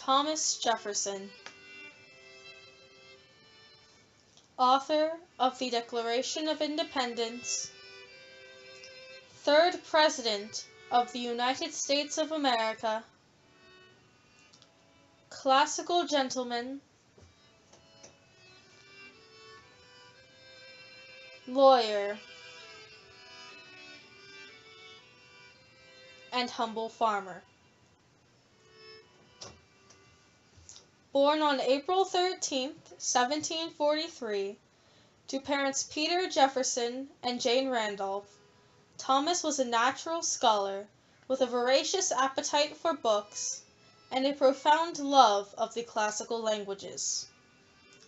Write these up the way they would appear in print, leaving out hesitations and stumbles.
Thomas Jefferson, author of the Declaration of Independence, third President of the United States of America, classical gentleman, lawyer, and humble farmer. Born on April 13, 1743, to parents Peter Jefferson and Jane Randolph, Thomas was a natural scholar with a voracious appetite for books and a profound love of the classical languages.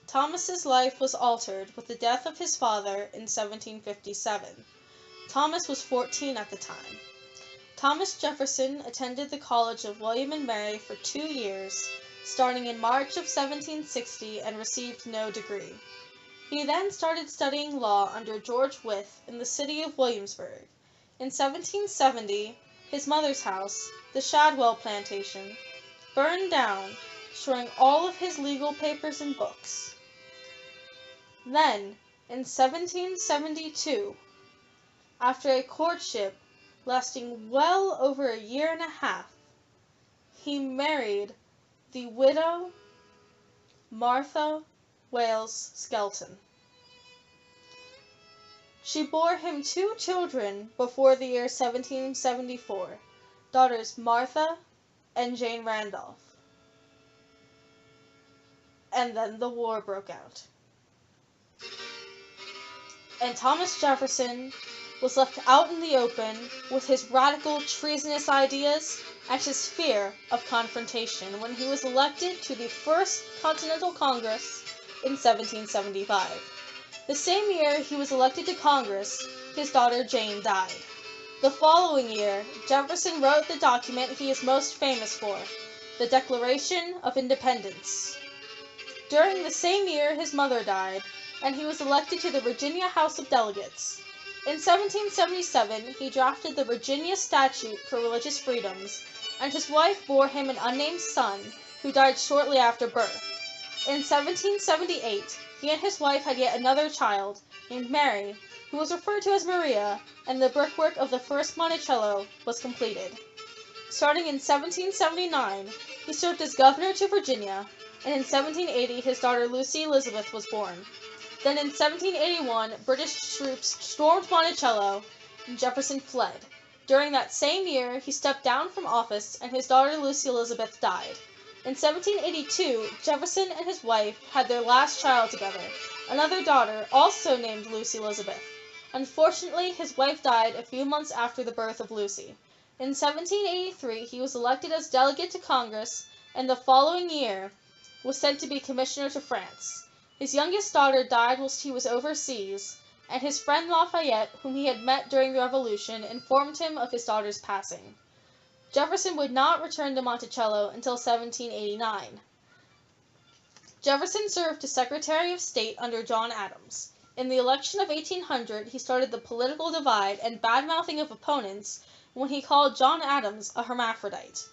Thomas's life was altered with the death of his father in 1757. Thomas was 14 at the time. Thomas Jefferson attended the College of William and Mary for 2 years, starting in March of 1760, and received no degree. He then started studying law under George Wythe in the city of Williamsburg. In 1770, his mother's house, the Shadwell plantation, burned down, destroying all of his legal papers and books. Then, in 1772, after a courtship lasting well over a year and a half, he married the widow Martha Wales Skelton. She bore him 2 children before the year 1774, daughters Martha and Jane Randolph. And then the war broke out. And Thomas Jefferson was left out in the open with his radical, treasonous ideas and his fear of confrontation when he was elected to the First Continental Congress in 1775. The same year he was elected to Congress, his daughter Jane died. The following year, Jefferson wrote the document he is most famous for, the Declaration of Independence. During the same year his mother died, and he was elected to the Virginia House of Delegates. In 1777, he drafted the Virginia Statute for Religious Freedoms, and his wife bore him an unnamed son, who died shortly after birth. In 1778, he and his wife had yet another child, named Mary, who was referred to as Maria, and the brickwork of the first Monticello was completed. Starting in 1779, he served as governor to Virginia, and in 1780 his daughter Lucy Elizabeth was born. Then in 1781, British troops stormed Monticello, and Jefferson fled. During that same year, he stepped down from office, and his daughter Lucy Elizabeth died. In 1782, Jefferson and his wife had their last child together, another daughter, also named Lucy Elizabeth. Unfortunately, his wife died a few months after the birth of Lucy. In 1783, he was elected as delegate to Congress, and the following year was sent to be commissioner to France. His youngest daughter died whilst he was overseas, and his friend Lafayette, whom he had met during the Revolution, informed him of his daughter's passing. Jefferson would not return to Monticello until 1789. Jefferson served as Secretary of State under John Adams. In the election of 1800, he started the political divide and bad-mouthing of opponents when he called John Adams a hermaphrodite.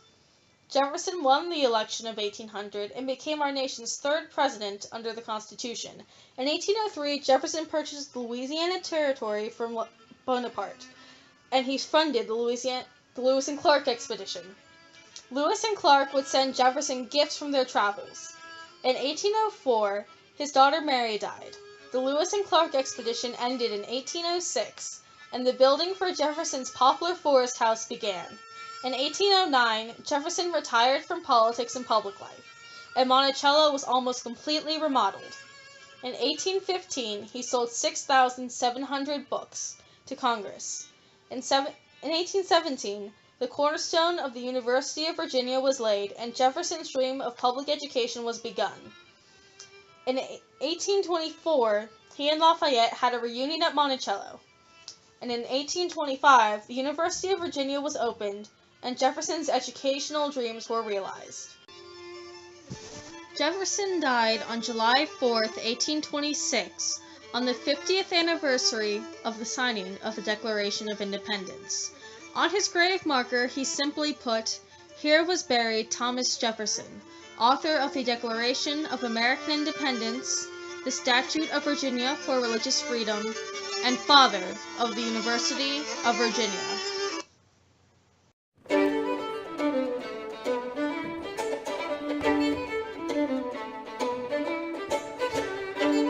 Jefferson won the election of 1800 and became our nation's 3rd president under the Constitution. In 1803, Jefferson purchased the Louisiana Territory from Bonaparte, and he funded the Lewis and Clark expedition. Lewis and Clark would send Jefferson gifts from their travels. In 1804, his daughter Mary died. The Lewis and Clark expedition ended in 1806, and the building for Jefferson's Poplar Forest House began. In 1809, Jefferson retired from politics and public life, and Monticello was almost completely remodeled. In 1815, he sold 6,700 books to Congress. In 1817, the cornerstone of the University of Virginia was laid, and Jefferson's dream of public education was begun. In 1824, he and Lafayette had a reunion at Monticello, and in 1825, the University of Virginia was opened, and Jefferson's educational dreams were realized. Jefferson died on July 4, 1826, on the 50th anniversary of the signing of the Declaration of Independence. On his grave marker, he simply put, "Here was buried Thomas Jefferson, author of the Declaration of American Independence, the Statute of Virginia for Religious Freedom, and father of the University of Virginia.